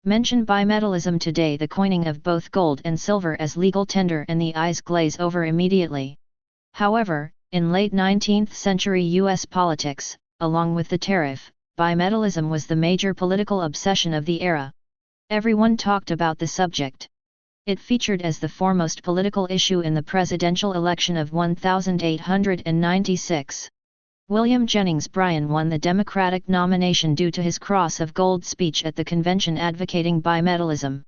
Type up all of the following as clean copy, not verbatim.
Mention bimetallism today, the coining of both gold and silver as legal tender, and the eyes glaze over immediately. However, in late 19th century US politics, along with the tariff, bimetallism was the major political obsession of the era. Everyone talked about the subject. It featured as the foremost political issue in the presidential election of 1896. William Jennings Bryan won the Democratic nomination due to his Cross of Gold speech at the convention advocating bimetallism.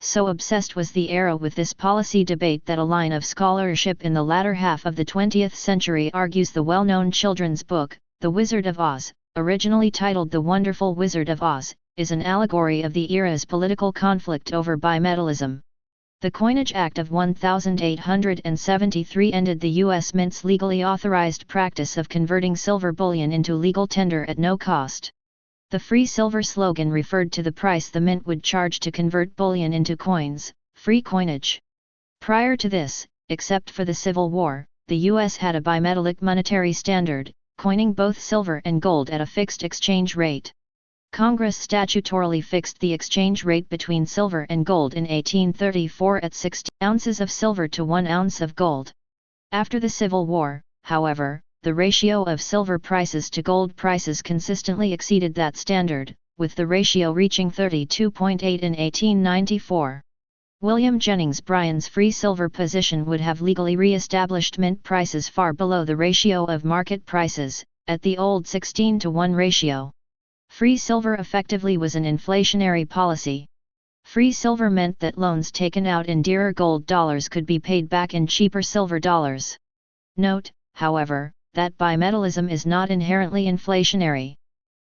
So obsessed was the era with this policy debate that a line of scholarship in the latter half of the 20th century argues the well-known children's book, The Wizard of Oz, originally titled The Wonderful Wizard of Oz, is an allegory of the era's political conflict over bimetallism. The Coinage Act of 1873 ended the U.S. Mint's legally authorized practice of converting silver bullion into legal tender at no cost. The free silver slogan referred to the price the mint would charge to convert bullion into coins, free coinage. Prior to this, except for the Civil War, the U.S. had a bimetallic monetary standard, coining both silver and gold at a fixed exchange rate. Congress statutorily fixed the exchange rate between silver and gold in 1834 at 60 ounces of silver to 1 ounce of gold. After the Civil War, however, the ratio of silver prices to gold prices consistently exceeded that standard, with the ratio reaching 32.8 in 1894. William Jennings Bryan's free silver position would have legally re-established mint prices far below the ratio of market prices, at the old 16:1 ratio. Free silver effectively was an inflationary policy. Free silver meant that loans taken out in dearer gold dollars could be paid back in cheaper silver dollars. Note, however, that bimetallism is not inherently inflationary.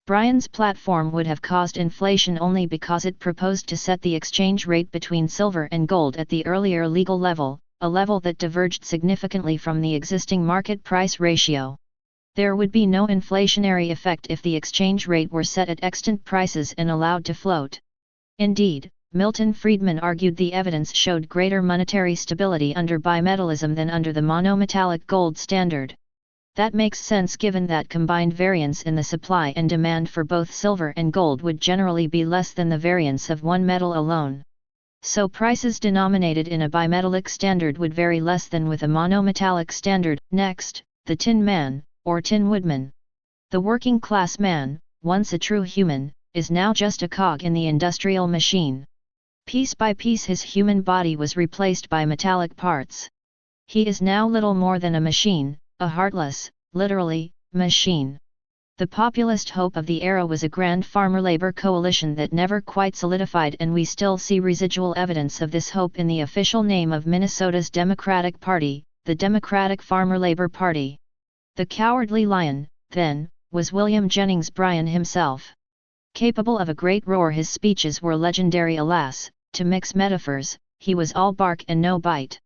Bryan's platform would have caused inflation only because it proposed to set the exchange rate between silver and gold at the earlier legal level, a level that diverged significantly from the existing market price ratio. There would be no inflationary effect if the exchange rate were set at extant prices and allowed to float. Indeed, Milton Friedman argued the evidence showed greater monetary stability under bimetallism than under the monometallic gold standard. That makes sense given that combined variance in the supply and demand for both silver and gold would generally be less than the variance of one metal alone. So prices denominated in a bimetallic standard would vary less than with a monometallic standard. Next, the Tin Man, or Tin Woodman. The working class man, once a true human, is now just a cog in the industrial machine. Piece by piece his human body was replaced by metallic parts. He is now little more than a machine, a heartless, literally, machine. The populist hope of the era was a grand farmer-labor coalition that never quite solidified, and we still see residual evidence of this hope in the official name of Minnesota's Democratic Party, the Democratic Farmer-Labor Party. The cowardly lion, then, was William Jennings Bryan himself. Capable of a great roar, his speeches were legendary. Alas, to mix metaphors, he was all bark and no bite.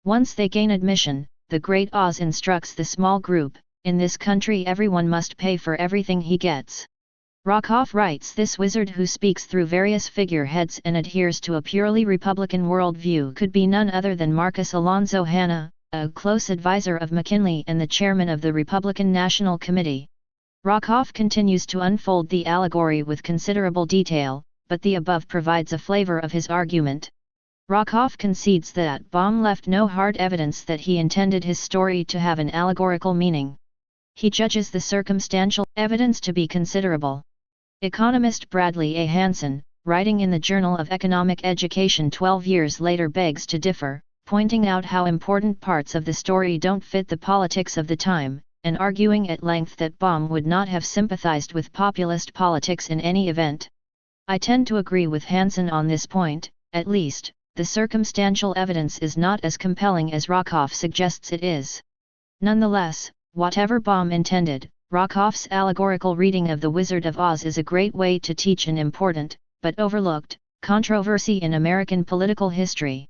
Once they gain admission, the great Oz instructs the small group, in this country everyone must pay for everything he gets. Rockoff writes, this wizard who speaks through various figureheads and adheres to a purely Republican worldview could be none other than Marcus Alonzo Hanna, a close advisor of McKinley and the chairman of the Republican National Committee. Rockoff continues to unfold the allegory with considerable detail, but the above provides a flavor of his argument. Rockoff concedes that Baum left no hard evidence that he intended his story to have an allegorical meaning. He judges the circumstantial evidence to be considerable. Economist Bradley A. Hanson, writing in the Journal of Economic Education 12 years later, begs to differ, pointing out how important parts of the story don't fit the politics of the time, and arguing at length that Baum would not have sympathized with populist politics in any event. I tend to agree with Hanson on this point. At least, the circumstantial evidence is not as compelling as Rockoff suggests it is. Nonetheless, whatever Baum intended, Rockoff's allegorical reading of The Wizard of Oz is a great way to teach an important, but overlooked, controversy in American political history.